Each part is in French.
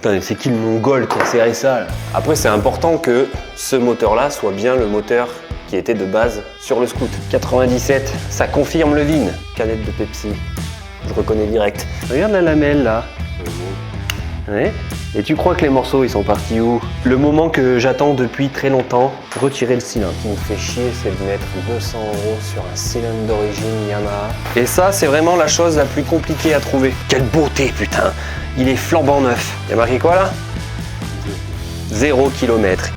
Putain, c'est qui le mongol qui a serré ça là? Après, c'est important que ce moteur-là soit bien le moteur qui était de base sur le Scout. 97, ça confirme le VIN. Canette de Pepsi, je reconnais direct. Regarde la lamelle là. Ouais. Et tu crois que les morceaux ils sont partis où? Le moment que j'attends depuis très longtemps, retirer le cylindre. Ce qui me fait chier, c'est de mettre 200 € sur un cylindre d'origine Yamaha. Et ça, c'est vraiment la chose la plus compliquée à trouver. Quelle beauté, putain! Il est flambant neuf. Il y a marqué quoi là? 0 km.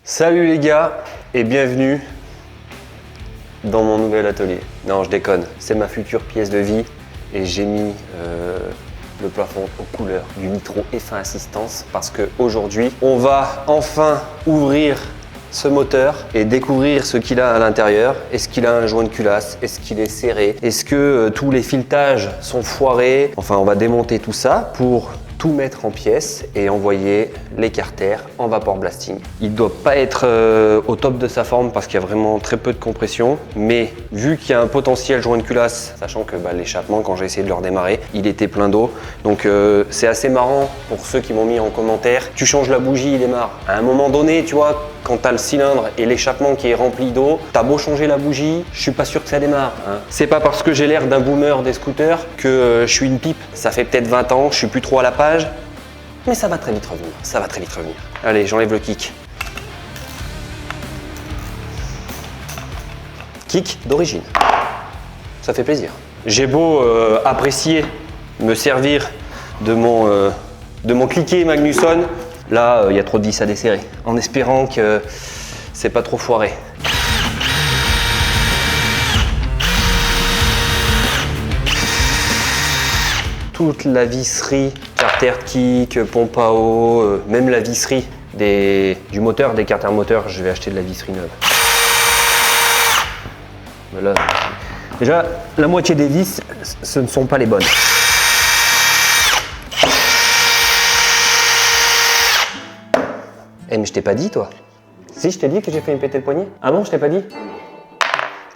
Salut les gars et bienvenue dans mon nouvel atelier. Non, je déconne, c'est ma future pièce de vie et j'ai mis le plafond aux couleurs du Nitro F1 Assistance parce qu'aujourd'hui, on va enfin ouvrir ce moteur et découvrir ce qu'il a à l'intérieur. Est-ce qu'il a un joint de culasse? Est-ce qu'il est serré? Est-ce que tous les filetages sont foirés? Enfin, on va démonter tout ça pour tout mettre en pièces et envoyer les carters en vapor blasting. Il ne doit pas être au top de sa forme parce qu'il y a vraiment très peu de compression, mais vu qu'il y a un potentiel joint de culasse, sachant que l'échappement, quand j'ai essayé de le redémarrer, il était plein d'eau. Donc c'est assez marrant pour ceux qui m'ont mis en commentaire, tu changes la bougie, il démarre. À un moment donné, tu vois, quand tu as le cylindre et l'échappement qui est rempli d'eau, tu as beau changer la bougie, je suis pas sûr que ça démarre. Hein. C'est pas parce que j'ai l'air d'un boomer des scooters que je suis une pipe. Ça fait peut-être 20 ans, je suis plus trop à la page, mais ça va très vite revenir. Ça va très vite revenir. Allez, j'enlève le kick. Kick d'origine. Ça fait plaisir. J'ai beau apprécier me servir de mon cliquet Magnusson. Là, il y a trop de vis à desserrer, en espérant que c'est pas trop foiré. Toute la visserie, carter kick, pompe à eau, même la visserie du moteur, des carters moteurs, je vais acheter de la visserie neuve. Là, déjà, la moitié des vis, ce ne sont pas les bonnes. Eh mais je t'ai pas dit toi. Si, je t'ai dit que j'ai failli me péter le poignet. Ah bon, je t'ai pas dit?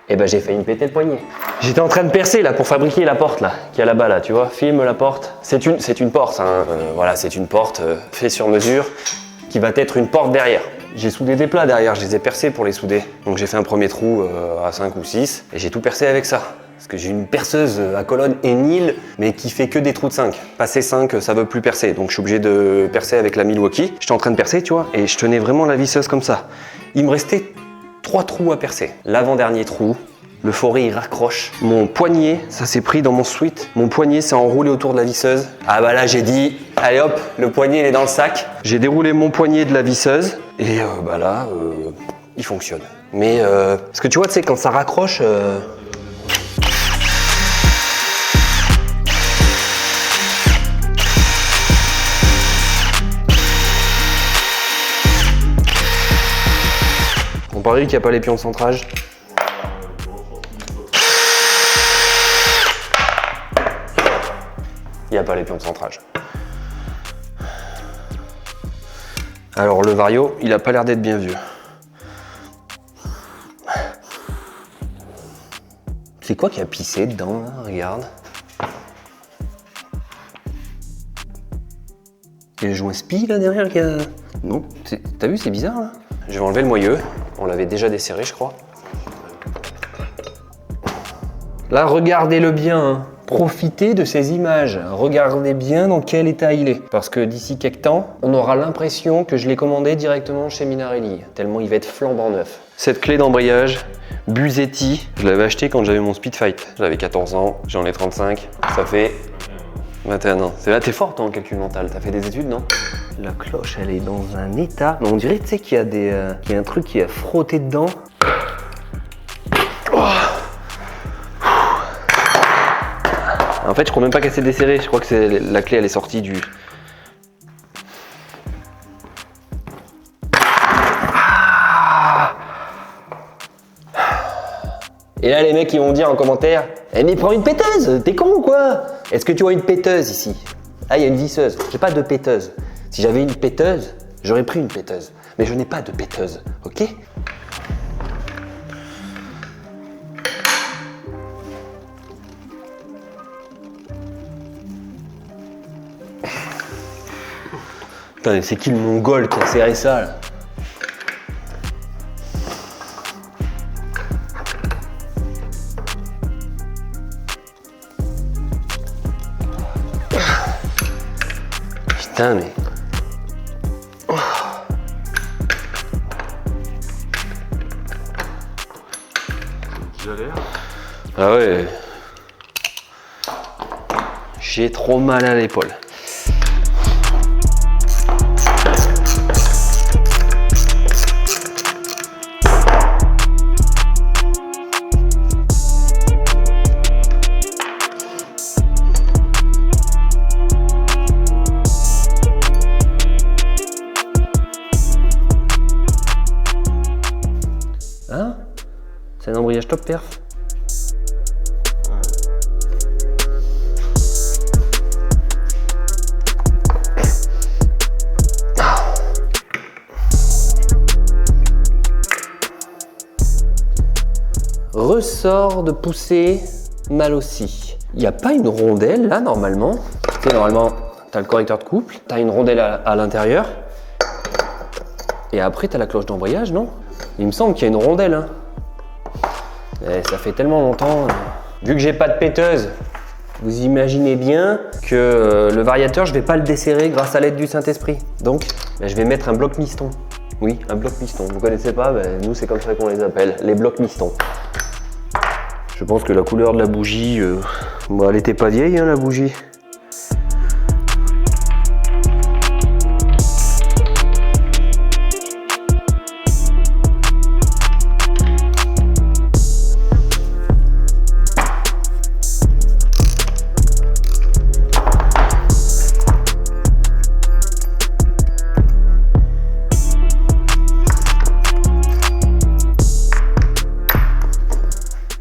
Eh ben j'ai failli me péter le poignet. J'étais en train de percer là pour fabriquer la porte là, qui est là-bas là, tu vois. Filme la porte. C'est une porte, hein. Voilà, c'est une porte faite sur mesure qui va être une porte derrière. J'ai soudé des plats derrière, je les ai percés pour les souder. Donc j'ai fait un premier trou à 5 ou 6 et j'ai tout percé avec ça. Parce que j'ai une perceuse à colonne Enil, mais qui fait que des trous de 5. Passer 5, ça veut plus percer. Donc je suis obligé de percer avec la Milwaukee. J'étais en train de percer, tu vois, et je tenais vraiment la visseuse comme ça. Il me restait 3 trous à percer. L'avant-dernier trou, le forêt il raccroche. Mon poignet, ça s'est pris dans mon sweat. Mon poignet s'est enroulé autour de la visseuse. Ah bah là j'ai dit, allez hop, le poignet il est dans le sac. J'ai déroulé mon poignet de la visseuse et là, il fonctionne. Mais parce que tu vois, tu sais, quand ça raccroche. On parie qu'il n'y a pas les pions de centrage. Il n'y a pas les pions de centrage. Alors le Vario, il a pas l'air d'être bien vieux. C'est quoi qui a pissé dedans là? Regarde. Il y a le joint spi là derrière qui a... Non, t'as vu, c'est bizarre là. Je vais enlever le moyeu. On l'avait déjà desserré, je crois. Là, regardez-le bien. Hein. Profitez de ces images. Regardez bien dans quel état il est. Parce que d'ici quelques temps, on aura l'impression que je l'ai commandé directement chez Minarelli. Tellement il va être flambant neuf. Cette clé d'embrayage, Busetti, je l'avais acheté quand j'avais mon Speedfight. J'avais 14 ans, j'en ai 35. Ça fait 21 ans. C'est là, t'es forte en calcul mental. T'as fait des études, non? La cloche, elle est dans un état. On dirait, tu sais, qu'il y a un truc qui a frotté dedans. Oh. En fait, je crois même pas qu'elle s'est desserrée. Je crois que la clé, elle est sortie du. Et là, les mecs, ils vont me dire en commentaire, eh, mais prends une péteuse, t'es con ou quoi? Est-ce que tu vois une péteuse ici? Ah, il y a une visseuse. J'ai pas de péteuse. Si j'avais une péteuse, j'aurais pris une péteuse. Mais je n'ai pas de péteuse, ok? Putain, c'est qui le mongol qui a serré ça là? Putain, mais. Ah ouais. J'ai trop mal à l'épaule. Hein? C'est un embrayage top perf. Ressort de poussée, mal aussi. Il n'y a pas une rondelle là normalement. Tu sais, normalement, tu as le correcteur de couple, tu as une rondelle à l'intérieur. Et après, tu as la cloche d'embrayage, non? Il me semble qu'il y a une rondelle. Hein. Et ça fait tellement longtemps. Vu que j'ai pas de péteuse, vous imaginez bien que le variateur, je vais pas le desserrer grâce à l'aide du Saint-Esprit. Donc, je vais mettre un bloc miston. Oui, un bloc miston. Vous connaissez pas? Nous, c'est comme ça qu'on les appelle, les blocs mistons. Je pense que la couleur de la bougie, bon, elle était pas vieille, hein, la bougie.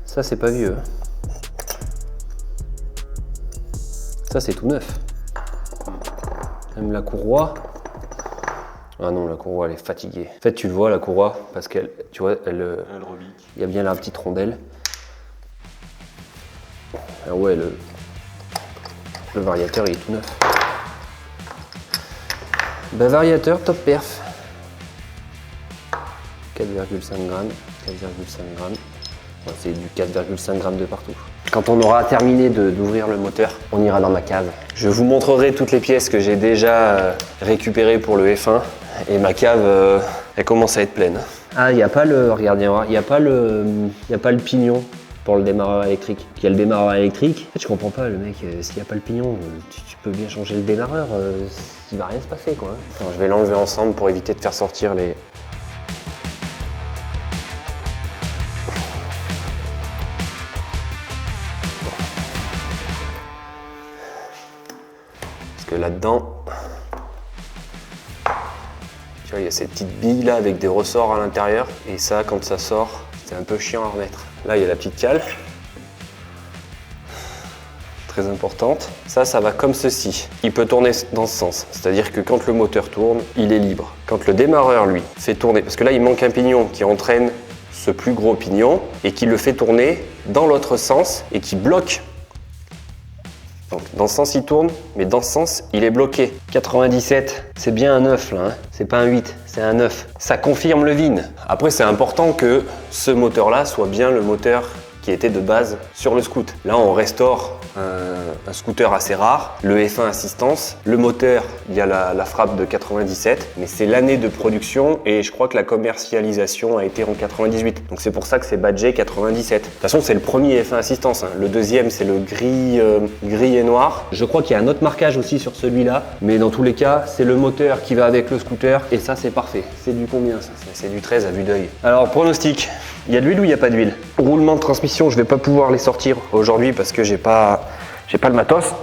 Ça, c'est pas vieux. Ça, c'est tout neuf. Même la courroie. Ah non, la courroie, elle est fatiguée. En fait, tu le vois, la courroie, parce qu'elle, tu vois, elle rebique. Il y a bien la petite rondelle. Ah ouais, le variateur, il est tout neuf. Ben, variateur, top perf. 4,5 grammes. 4,5 grammes. C'est du 4,5 grammes de partout. Quand on aura terminé d'ouvrir le moteur, on ira dans ma cave. Je vous montrerai toutes les pièces que j'ai déjà récupérées pour le F1. Et ma cave, elle commence à être pleine. Ah, il n'y a pas le... Regardez, il n'y a pas le pignon pour le démarreur électrique. Il y a le démarreur électrique. En fait, je comprends pas, le mec, s'il n'y a pas le pignon, tu peux bien changer le démarreur. Il va rien se passer, quoi. Alors, je vais l'enlever ensemble pour éviter de faire sortir les... Que là-dedans, tu vois, il y a cette petite bille là avec des ressorts à l'intérieur et ça, quand ça sort, c'est un peu chiant à remettre. Là, il y a la petite cale, très importante. Ça va comme ceci. Il peut tourner dans ce sens, c'est-à-dire que quand le moteur tourne, il est libre. Quand le démarreur, lui, fait tourner, parce que là, il manque un pignon qui entraîne ce plus gros pignon et qui le fait tourner dans l'autre sens et qui bloque. Donc dans ce sens il tourne, mais dans ce sens il est bloqué. 97, c'est bien un 9 là, hein. C'est pas un 8, c'est un 9. Ça confirme le VIN. Après c'est important que ce moteur là soit bien le moteur qui était de base sur le scoot. Là on restaure un scooter assez rare, le F1 Assistance. Le moteur, il y a la frappe de 97, mais c'est l'année de production et je crois que la commercialisation a été en 98. Donc c'est pour ça que c'est badgé 97. De toute façon, c'est le premier F1 Assistance. Hein. Le deuxième, c'est le gris et noir. Je crois qu'il y a un autre marquage aussi sur celui-là, mais dans tous les cas, c'est le moteur qui va avec le scooter et ça, c'est parfait. C'est du combien ça? C'est du 13 à vue d'œil. Alors, pronostic. Il y a de l'huile ou il n'y a pas d'huile? Roulement de transmission, je vais pas pouvoir les sortir aujourd'hui parce que j'ai pas le matos.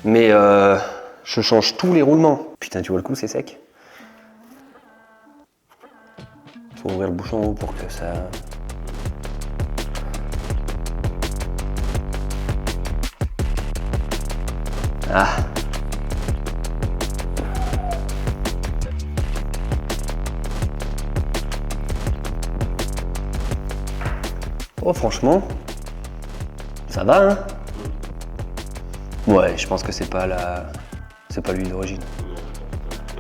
Mais je change tous les roulements. Putain, tu vois le coup, c'est sec. Faut ouvrir le bouchon en haut pour que ça... Ah. Oh franchement, ça va hein. Ouais, je pense que c'est pas l'huile d'origine.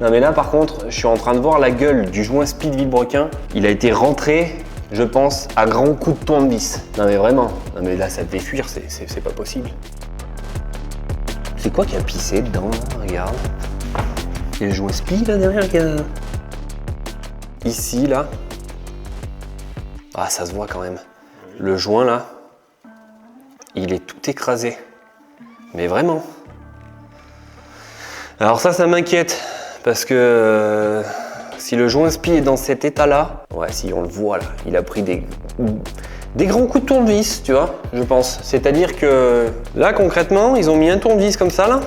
Non mais là par contre, je suis en train de voir la gueule du joint speed vilebrequin. Il a été rentré, je pense, à grands coups de tournevis. Non mais vraiment, non mais là ça devait fuir, c'est pas possible. C'est quoi qui a pissé dedans là? Regarde. Il y a le joint speed là derrière qui a... Ici là. Ah ça se voit quand même. Le joint là, il est tout écrasé. Mais vraiment. Alors ça m'inquiète. Parce que si le joint spi est dans cet état-là, ouais, si on le voit là, il a pris des grands coups de tournevis, tu vois, je pense. C'est-à-dire que là, concrètement, ils ont mis un tournevis comme ça, là,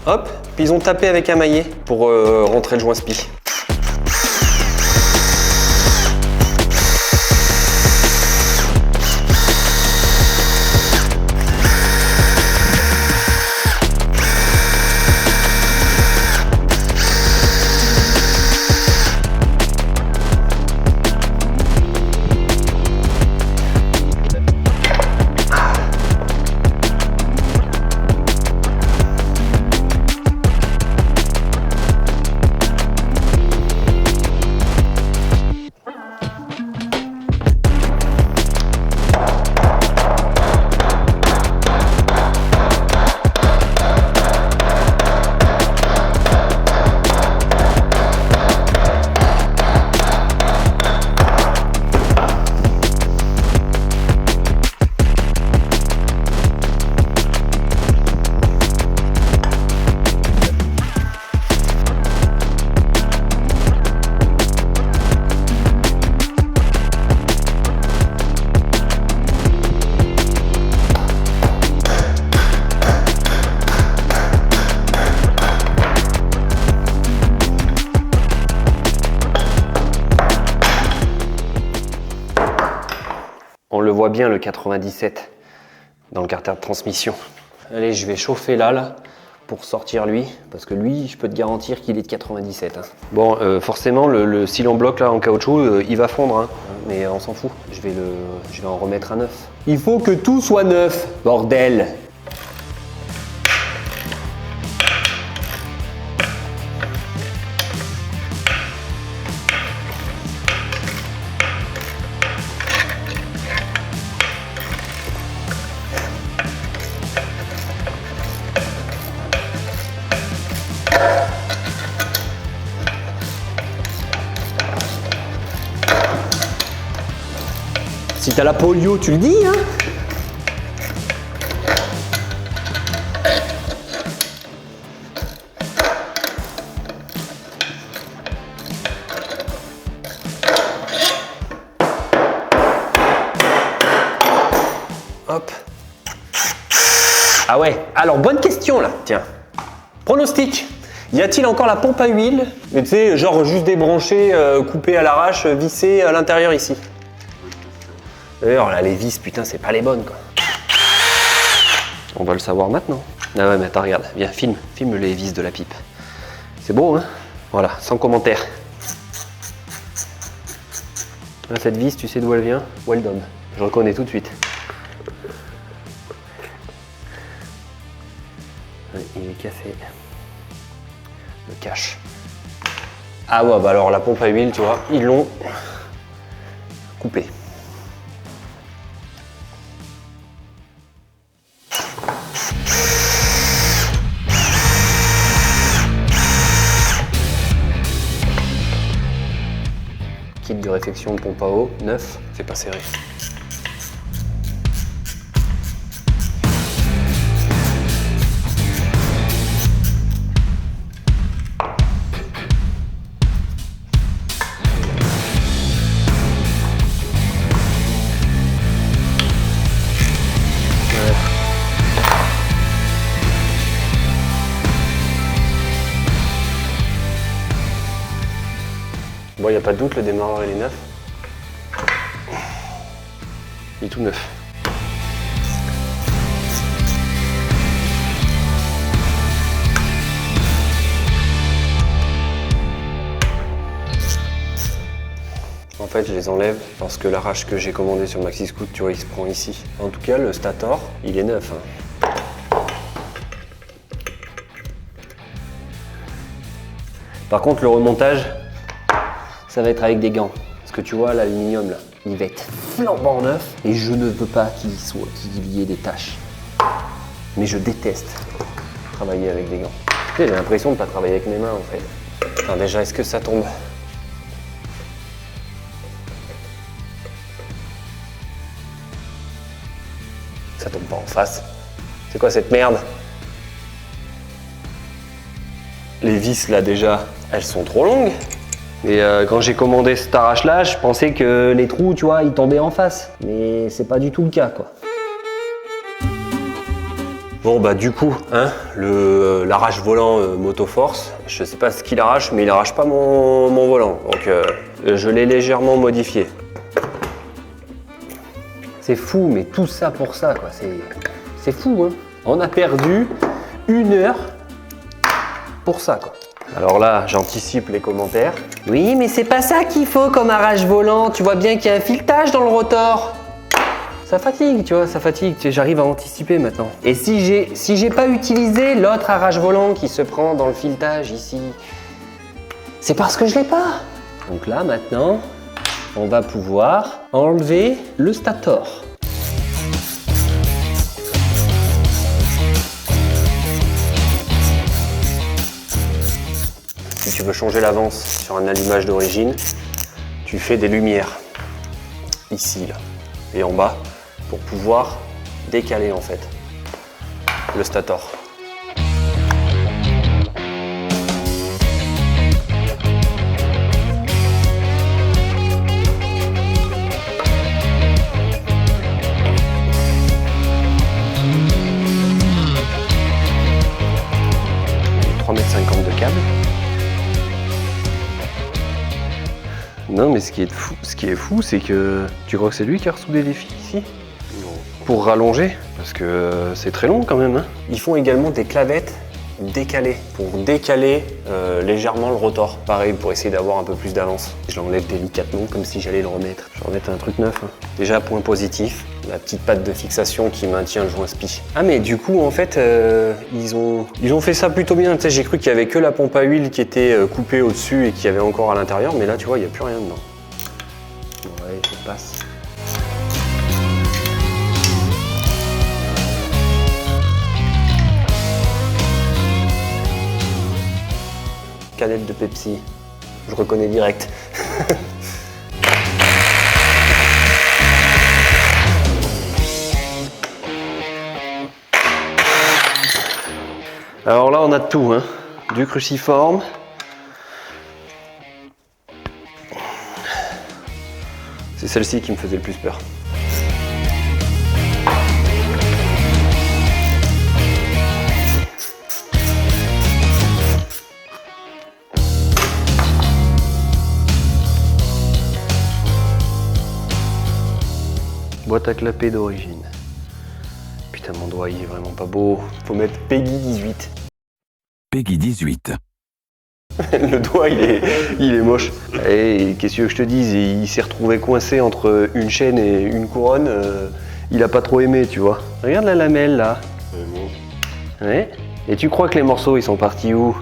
hop, puis ils ont tapé avec un maillet pour rentrer le joint spi. On le voit bien le 97 dans le carter de transmission. Allez, je vais chauffer là pour sortir lui, parce que lui, je peux te garantir qu'il est de 97. Hein. Bon, forcément, le cil en bloc là en caoutchouc, il va fondre, hein. Mais on s'en fout. Je vais en remettre un neuf. Il faut que tout soit neuf, bordel. Si t'as la polio, tu le dis, hein? Hop. Ah ouais, alors bonne question là, tiens. Pronostic. Y a-t-il encore la pompe à huile? Mais tu sais, genre juste débrancher, couper à l'arrache, visser à l'intérieur ici. D'ailleurs, là, les vis, putain, c'est pas les bonnes, quoi. On va le savoir maintenant. Ah ouais, mais attends, regarde, viens, filme les vis de la pipe. C'est beau, hein? Voilà, sans commentaire. Là, cette vis, tu sais d'où elle vient? Weldon. Je reconnais tout de suite. Ouais, il est cassé. Le cache. Ah ouais, bah alors la pompe à huile, tu vois, ils l'ont coupé. Kit de réfection de pompe à eau, neuf, c'est pas serré. Bon, il n'y a pas de doute, le démarreur il est neuf. Il est tout neuf. En fait, je les enlève parce que l'arrache que j'ai commandé sur Maxi Scoot, tu vois, il se prend ici. En tout cas, le stator, il est neuf. Hein. Par contre, le remontage, ça va être avec des gants. Parce que tu vois, l'aluminium, là, il va être flambant neuf et je ne veux pas qu'il y ait des taches. Mais je déteste travailler avec des gants. Tu sais, j'ai l'impression de ne pas travailler avec mes mains, en fait. Alors déjà, est-ce que ça tombe? Ça tombe pas en face. C'est quoi cette merde? Les vis là déjà, elles sont trop longues. Et quand j'ai commandé cet arrache-là, je pensais que les trous, tu vois, ils tombaient en face. Mais c'est pas du tout le cas, quoi. Bon bah du coup, hein, l'arrache-volant Motoforce, je sais pas ce qu'il arrache, mais il arrache pas mon volant. Donc je l'ai légèrement modifié. C'est fou, mais tout ça pour ça, quoi. C'est fou, hein. On a perdu 1 heure pour ça, quoi. Alors là, j'anticipe les commentaires. Oui, mais c'est pas ça qu'il faut comme arrache-volant. Tu vois bien qu'il y a un filetage dans le rotor. Ça fatigue, tu vois, ça fatigue. J'arrive à anticiper maintenant. Et si j'ai pas utilisé l'autre arrache-volant qui se prend dans le filetage ici, c'est parce que je l'ai pas. Donc là, maintenant, on va pouvoir enlever le stator. Si tu veux changer l'avance sur un allumage d'origine, tu fais des lumières ici là, et en bas pour pouvoir décaler en fait le stator. De câble. Non mais ce qui est fou, c'est que tu crois que c'est lui qui a ressoudé les fils ici? Non. Pour rallonger, parce que c'est très long quand même. Hein. Ils font également des clavettes décalées pour décaler légèrement le rotor. Pareil pour essayer d'avoir un peu plus d'avance. Je l'enlève délicatement comme si j'allais le remettre. Je vais remettre un truc neuf. Hein. Déjà point positif, la petite patte de fixation qui maintient le joint spi. Ah mais du coup en fait ils ont fait ça plutôt bien. Tu sais, j'ai cru qu'il y avait que la pompe à huile qui était coupée au-dessus et qu'il y avait encore à l'intérieur, mais là tu vois il n'y a plus rien dedans. Ouais, je passe. Canette de Pepsi, je reconnais direct. Alors là on a de tout, hein. Du cruciforme, c'est celle-ci qui me faisait le plus peur. Boîte à clapper d'origine. Putain, mon doigt il est vraiment pas beau. Faut mettre Peggy 18. Peggy 18. Le doigt il est moche. Et qu'est-ce que je te dise, il s'est retrouvé coincé entre une chaîne et une couronne. Il a pas trop aimé, tu vois. Regarde la lamelle là. Ouais. Et tu crois que les morceaux ils sont partis où?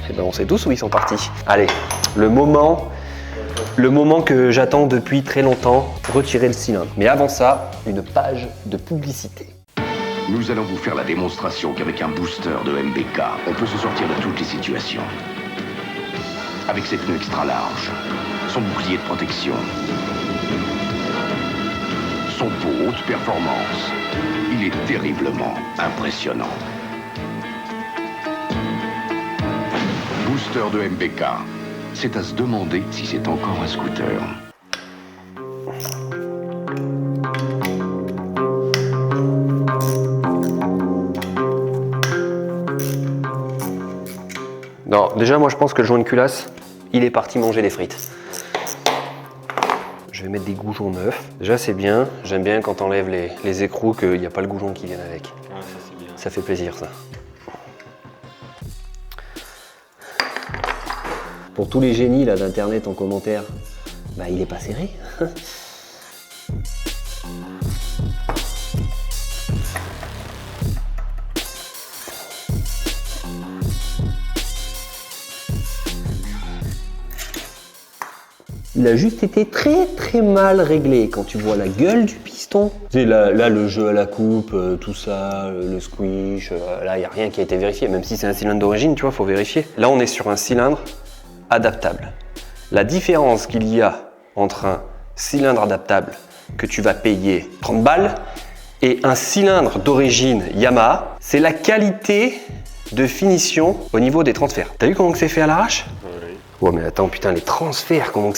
Eh ben on sait tous où ils sont partis. Allez, le moment que j'attends depuis très longtemps, retirer le cylindre. Mais avant ça, une page de publicité. Nous allons vous faire la démonstration qu'avec un booster de MBK, on peut se sortir de toutes les situations. Avec ses pneus extra larges, son bouclier de protection, son pot haute performance, il est terriblement impressionnant. Booster de MBK, c'est à se demander si c'est encore un scooter. Non, déjà moi je pense que le joint de culasse, il est parti manger des frites. Je vais mettre des goujons neufs. Déjà c'est bien, j'aime bien quand t'enlèves les écrous qu'il n'y a pas le goujon qui vient avec. Ouais, ça c'est bien. Ça fait plaisir ça. Pour tous les génies là d'internet en commentaire, bah il est pas serré. il a juste été très mal réglé. Quand tu vois la gueule du piston, tu sais, là le jeu à la coupe, tout ça, le squish, là il n'y a rien qui a été vérifié. Même si c'est un cylindre d'origine, tu vois, faut vérifier. Là on est sur un cylindre adaptable. La différence qu'il y a entre un cylindre adaptable que tu vas payer 30 balles et un cylindre d'origine Yamaha, c'est la qualité de finition au niveau des transferts. T'as vu comment c'est fait à l'arrache? Ouais mais attends, putain, les transferts, comment que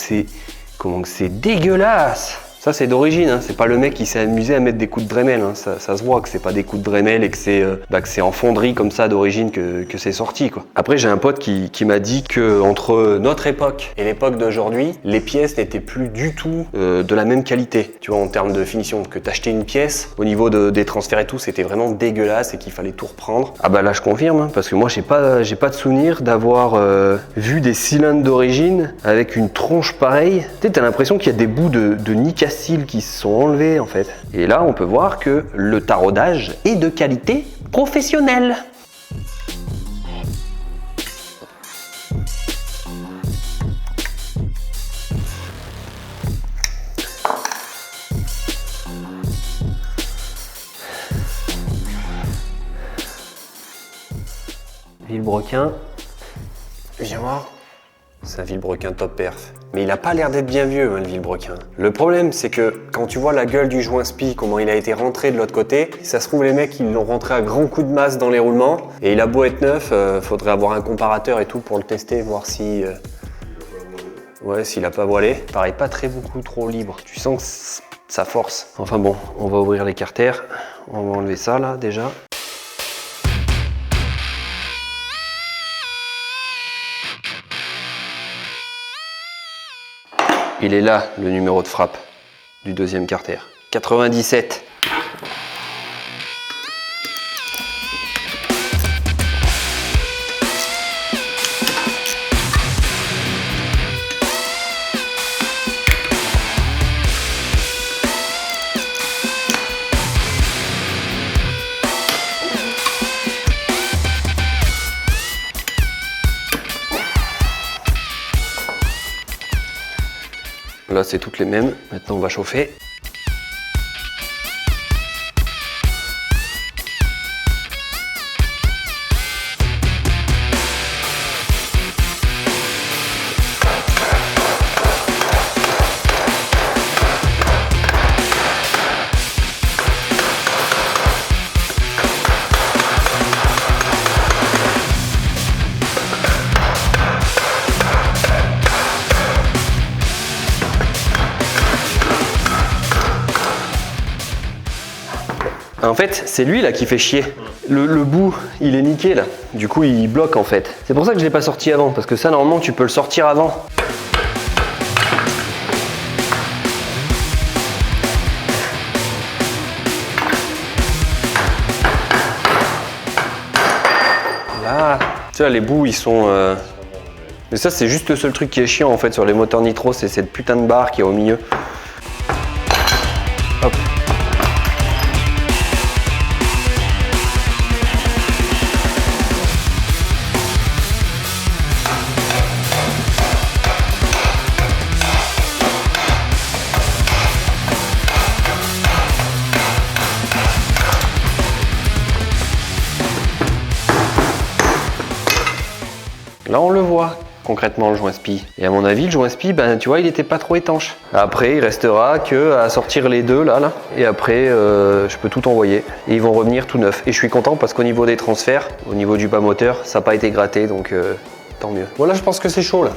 c'est dégueulasse. Ça c'est d'origine, hein. C'est pas le mec qui s'est amusé à mettre des coups de Dremel, hein. Ça se voit que c'est pas des coups de Dremel et que c'est en fonderie comme ça d'origine que c'est sorti, quoi. Après j'ai un pote qui m'a dit que entre notre époque et l'époque d'aujourd'hui, les pièces n'étaient plus du tout de la même qualité, tu vois, en termes de finition. Que t'achetais une pièce, au niveau des transferts et tout, c'était vraiment dégueulasse et qu'il fallait tout reprendre. Ah bah là je confirme, hein, parce que moi j'ai pas de souvenir d'avoir vu des cylindres d'origine avec une tronche pareille. Tu sais, t'as l'impression qu'il y a des bouts de nicacile qui se sont enlevés en fait. Et là on peut voir que le taraudage est de qualité professionnelle. Vilebrequin, viens voir. C'est un vilebrequin top perf. Mais il a pas l'air d'être bien vieux, hein, le vilebrequin. Le problème, c'est que quand tu vois la gueule du joint spi, comment il a été rentré de l'autre côté, ça se trouve les mecs, ils l'ont rentré à grands coups de masse dans les roulements. Et il a beau être neuf, faudrait avoir un comparateur et tout pour le tester, voir si... Ouais, s'il a pas voilé. Pareil, pas beaucoup trop libre. Tu sens que ça force. Enfin bon, on va ouvrir les carters. On va enlever ça là, déjà. Il est là, le numéro de frappe du deuxième carter. 97. Là, c'est toutes les mêmes. Maintenant, on va chauffer. En fait, c'est lui là qui fait chier. Le bout, il est niqué là. Du coup, il bloque en fait. C'est pour ça que je l'ai pas sorti avant, parce que ça, normalement, tu peux le sortir avant. Là, tu vois, les bouts, ils sont... Mais ça, c'est juste le seul truc qui est chiant en fait sur les moteurs nitro, c'est cette putain de barre qui est au milieu. Hop. Là, on le voit concrètement le joint spi. Et à mon avis, le joint spi, ben, tu vois, il était pas trop étanche. Après, il restera que à sortir les deux là. Et après, je peux tout envoyer. Et ils vont revenir tout neufs. Et je suis content parce qu'au niveau des transferts, au niveau du bas moteur, ça n'a pas été gratté, donc tant mieux. Voilà, je pense que c'est chaud là.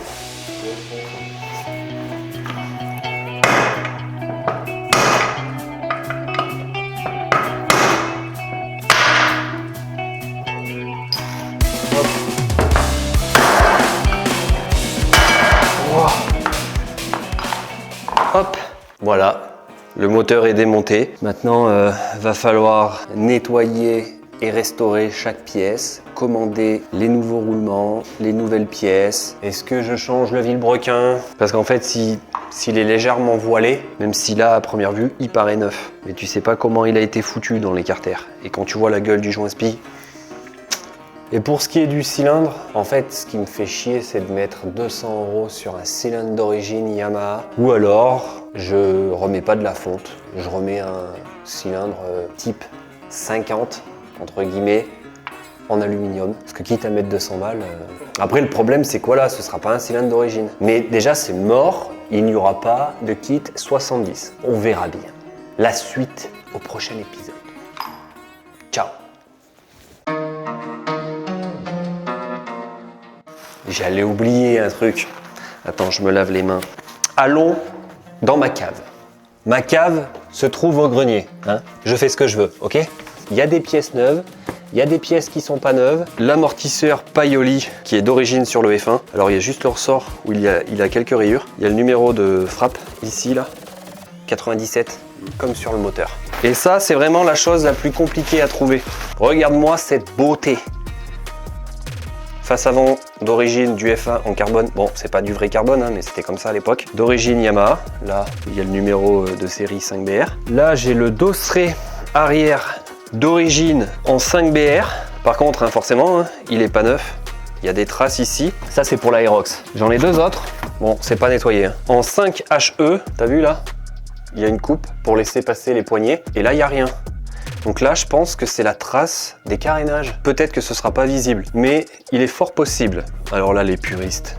Hop, voilà, le moteur est démonté. Maintenant, va falloir nettoyer et restaurer chaque pièce, commander les nouveaux roulements, les nouvelles pièces. Est-ce que je change le vilebrequin? Parce qu'en fait, s'il est légèrement voilé, même si là, à première vue, il paraît neuf. Mais tu sais pas comment il a été foutu dans les carters. Et quand tu vois la gueule du joint spi, Et pour ce qui est du cylindre, en fait, ce qui me fait chier, c'est de mettre 200 € sur un cylindre d'origine Yamaha. Ou alors, je remets pas de la fonte, je remets un cylindre type 50, entre guillemets, en aluminium. Parce que quitte à mettre 200 balles... Après, le problème, c'est quoi là? Ce sera pas un cylindre d'origine. Mais déjà, c'est mort, il n'y aura pas de kit 70. On verra bien. La suite au prochain épisode. Ciao. J'allais oublier un truc. Attends, je me lave les mains. Allons dans ma cave. Ma cave se trouve au grenier. Hein, je fais ce que je veux, ok? Il y a des pièces neuves, il y a des pièces qui sont pas neuves. L'amortisseur Paioli qui est d'origine sur le F1. Alors il y a juste le ressort où il a quelques rayures. Il y a le numéro de frappe ici, là. 97, comme sur le moteur. Et ça, c'est vraiment la chose la plus compliquée à trouver. Regarde-moi cette beauté. Face avant d'origine du F1 en carbone. Bon, c'est pas du vrai carbone, hein, mais c'était comme ça à l'époque. D'origine Yamaha. Là, il y a le numéro de série 5BR. Là, j'ai le dosseret arrière d'origine en 5BR. Par contre, hein, forcément, hein, il est pas neuf. Il y a des traces ici. Ça, c'est pour l'Aerox. J'en ai deux autres. Bon, c'est pas nettoyé. Hein. En 5HE, t'as vu là? Il y a une coupe pour laisser passer les poignées. Et là, il n'y a rien. Donc là, je pense que c'est la trace des carénages. Peut-être que ce sera pas visible, mais il est fort possible. Alors là, les puristes,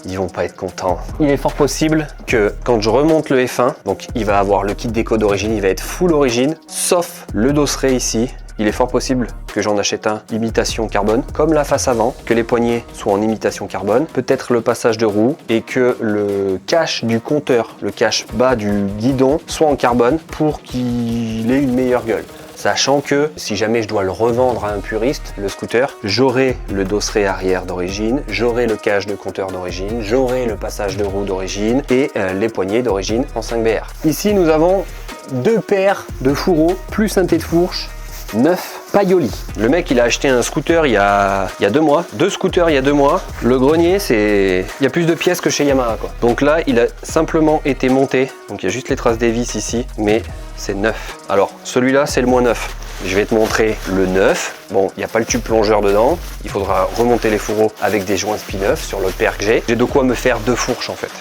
ils vont pas être contents. Il est fort possible que quand je remonte le F1, donc il va avoir le kit déco d'origine, il va être full origine, sauf le dosseret ici. Il est fort possible que j'en achète un imitation carbone, comme la face avant, que les poignées soient en imitation carbone, peut-être le passage de roue, et que le cache du compteur, le cache bas du guidon, soit en carbone pour qu'il ait une meilleure gueule. Sachant que si jamais je dois le revendre à un puriste, le scooter, j'aurai le dosseret arrière d'origine, j'aurai le cache de compteur d'origine, j'aurai le passage de roue d'origine et les poignées d'origine en 5BR. Ici, nous avons deux paires de fourreaux plus un tête de fourche neuf Paioli. Le mec, il a acheté un scooter il y a 2 mois, deux scooters il y a 2 mois. Le grenier, il y a plus de pièces que chez Yamaha, quoi. Donc là, il a simplement été monté. Donc il y a juste les traces des vis ici, mais c'est neuf. Alors celui-là, c'est le moins neuf. Je vais te montrer le neuf. Bon, il n'y a pas le tube plongeur dedans. Il faudra remonter les fourreaux avec des joints spi neufs sur l'autre paire que j'ai. J'ai de quoi me faire 2 fourches en fait.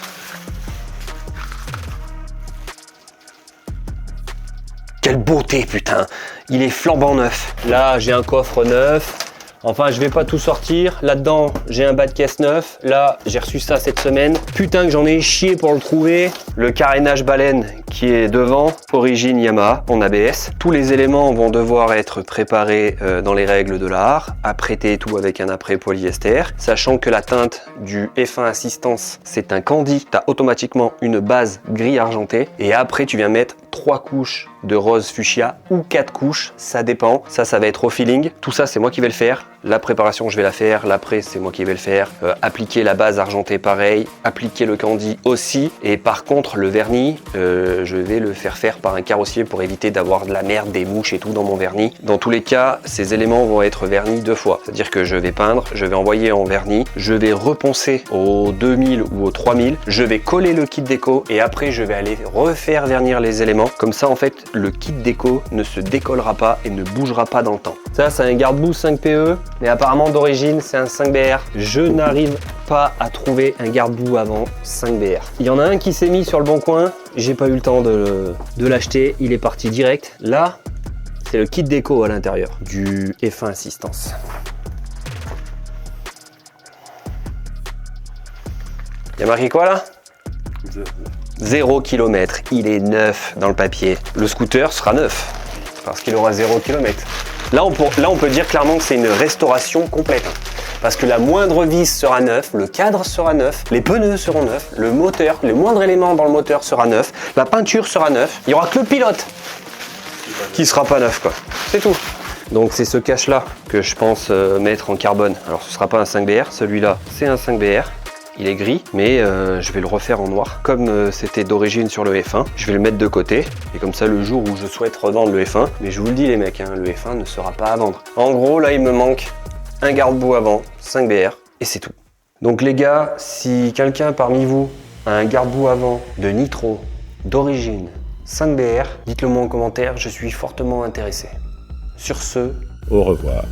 Quelle beauté, putain! Il est flambant neuf. Là, j'ai un coffre neuf. Enfin, je vais pas tout sortir. Là-dedans, j'ai un bas de caisse neuf. Là, j'ai reçu ça cette semaine. Putain que j'en ai chié pour le trouver. Le carénage baleine qui est devant, origine Yamaha en ABS. Tous les éléments vont devoir être préparés dans les règles de l'art, apprêter tout avec un apprêt polyester. Sachant que la teinte du F1 Assistance, c'est un candy. Tu as automatiquement une base gris argenté. Et après, tu viens mettre 3 couches de rose fuchsia ou 4 couches, ça dépend. Ça va être au feeling. Tout ça, c'est moi qui vais le faire. La préparation, je vais la faire. L'après, c'est moi qui vais le faire. Appliquer la base argentée, pareil. Appliquer le candy aussi. Et par contre, le vernis, je vais le faire par un carrossier pour éviter d'avoir de la merde, des mouches et tout dans mon vernis. Dans tous les cas, ces éléments vont être vernis 2 fois. C'est-à-dire que je vais peindre, je vais envoyer en vernis, je vais reponcer au 2000 ou au 3000, je vais coller le kit déco et après, je vais aller refaire vernir les éléments. Comme ça, en fait, le kit déco ne se décollera pas et ne bougera pas dans le temps. Ça, c'est un garde-boue 5PE, mais apparemment d'origine, c'est un 5BR. Je n'arrive pas à trouver un garde-boue avant 5BR. Il y en a un qui s'est mis sur le bon coin, j'ai pas eu le temps de l'acheter, il est parti direct. Là, c'est le kit déco à l'intérieur du F1 Assistance. Il y a marqué quoi là? 0 km, il est neuf dans le papier. Le scooter sera neuf, parce qu'il aura 0 km. Là, on peut dire clairement que c'est une restauration complète. Parce que la moindre vis sera neuf, le cadre sera neuf, les pneus seront neufs, le moteur, le moindre élément dans le moteur sera neuf, la peinture sera neuf. Il n'y aura que le pilote qui sera pas neuf, quoi. C'est tout. Donc c'est ce cache-là que je pense mettre en carbone. Alors ce sera pas un 5BR, celui-là c'est un 5BR. Il est gris, mais je vais le refaire en noir. Comme c'était d'origine sur le F1, je vais le mettre de côté. Et comme ça, le jour où je souhaite revendre le F1, mais je vous le dis les mecs, hein, le F1 ne sera pas à vendre. En gros, là, il me manque un garde-boue avant, 5BR, et c'est tout. Donc les gars, si quelqu'un parmi vous a un garde-boue avant de Nitro, d'origine, 5BR, dites-le moi en commentaire, je suis fortement intéressé. Sur ce, Au revoir.